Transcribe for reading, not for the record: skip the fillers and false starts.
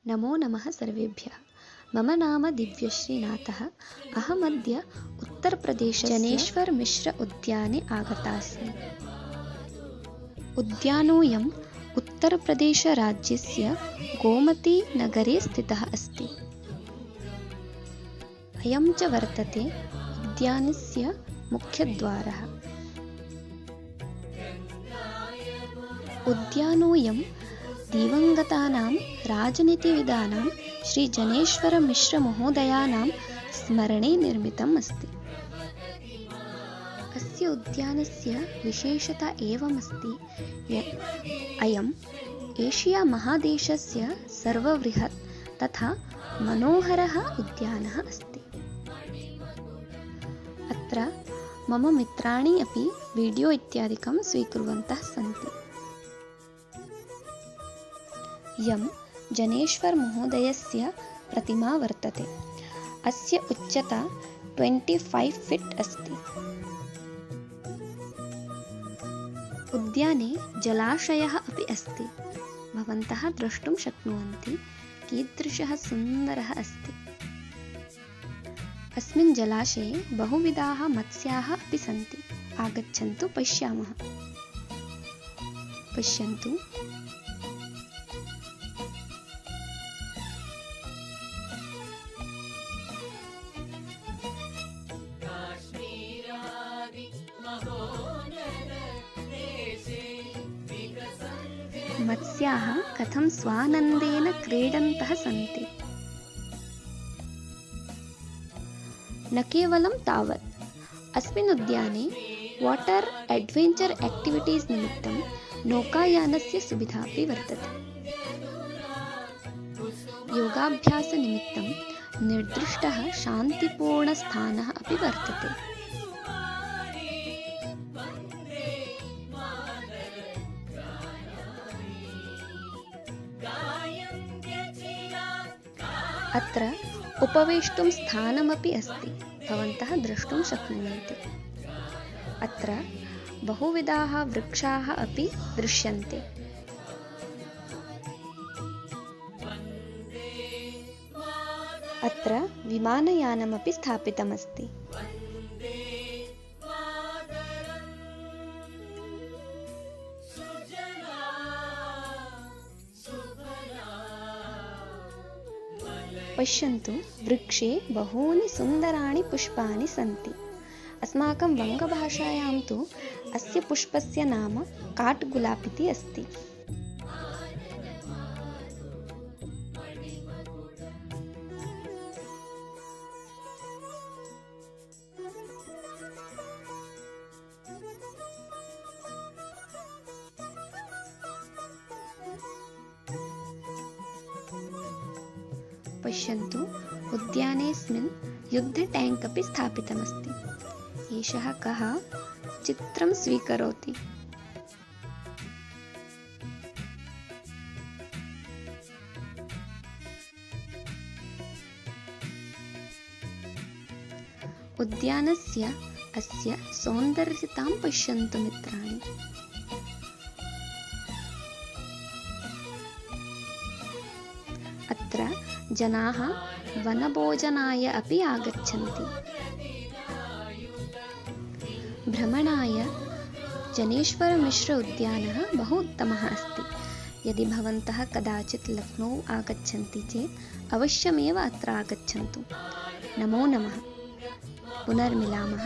नमो नमः सर्वेभ्यः। मम नाम दिव्यश्रीनाथः। अहमद्य उत्तरप्रदेशस्य जनेश्वर मिश्र उद्याने आगता अस्मि। उद्यानोऽयम् उत्तरप्रदेशराज्यस्य गोमतीनगरे स्थितः अस्ति। अयं च वर्तते उद्यानस्य मुख्यद्वारः। उद्यानोऽयं दिवङ्गतानां राजनीतिविदानां श्रीजनेश्वरमिश्रमहोदयानां स्मरणे निर्मितम् अस्ति। अस्य उद्यानस्य विशेषता एवमस्ति यत् अयम् एशियामहादेशस्य सर्वबृहत् तथा मनोहरः उद्यानः अस्ति। अत्र मम मित्राणि अपि वीडियो इत्यादिकं स्वीकुर्वन्तः सन्ति। यं जनेश्वरमहोदयस्य प्रतिमा वर्तते। अस्य उच्चता 25 फीट् अस्ति। उद्याने जलाशयः अपि अस्ति। भवन्तः द्रष्टुं शक्नुवन्ति कीदृशः सुन्दरः अस्ति। अस्मिन् जलाशये बहुविधाः मत्स्याः अपि सन्ति। आगच्छन्तु पश्यामः। पश्यन्तु। मत्स्याः कथं स्वानन्देन क्रीडन्तः सन्ति। न केवलं तावत्, अस्मिन् उद्याने वाटर् एड्वेञ्चर् एक्टिविटीस् निमित्तं नौकायानस्य सुविधा अपि वर्तते। योगाभ्यासनिमित्तं निर्दिष्टः शान्तिपूर्णस्थानः अपि वर्तते। अत्र उपवेष्टुं स्थानमपि अस्ति। भवन्तः द्रष्टुं शक्नुवन्ति। अत्र बहुविधाः वृक्षाः अपि दृश्यन्ते। अत्र विमानयानमपि स्थापितमस्ति। पश्यन्तु, वृक्षे बहूनि सुन्दराणि पुष्पाणि सन्ति। अस्माकं वङ्गभाषायां तु अस्य पुष्पस्य नाम काट्गुलाप् इति अस्ति। पश्यन्तु, उद्यानेऽस्मिन् युद्धटेङ्क् अपि स्थापितमस्ति। एषः कः चित्रं स्वीकरोति। उद्यानस्य अस्य सौन्दर्यतां पश्यन्तु मित्राणि। अत्र जनाः वनभोजनाय अपि आगच्छन्ति। भ्रमणाय जनेश्वरमिश्र उद्यानः बहु उत्तमः अस्ति। यदि भवन्तः कदाचित् लक्नौ आगच्छन्ति चेत् अवश्यमेव अत्र आगच्छन्तु। नमो नमः। पुनर्मिलामः।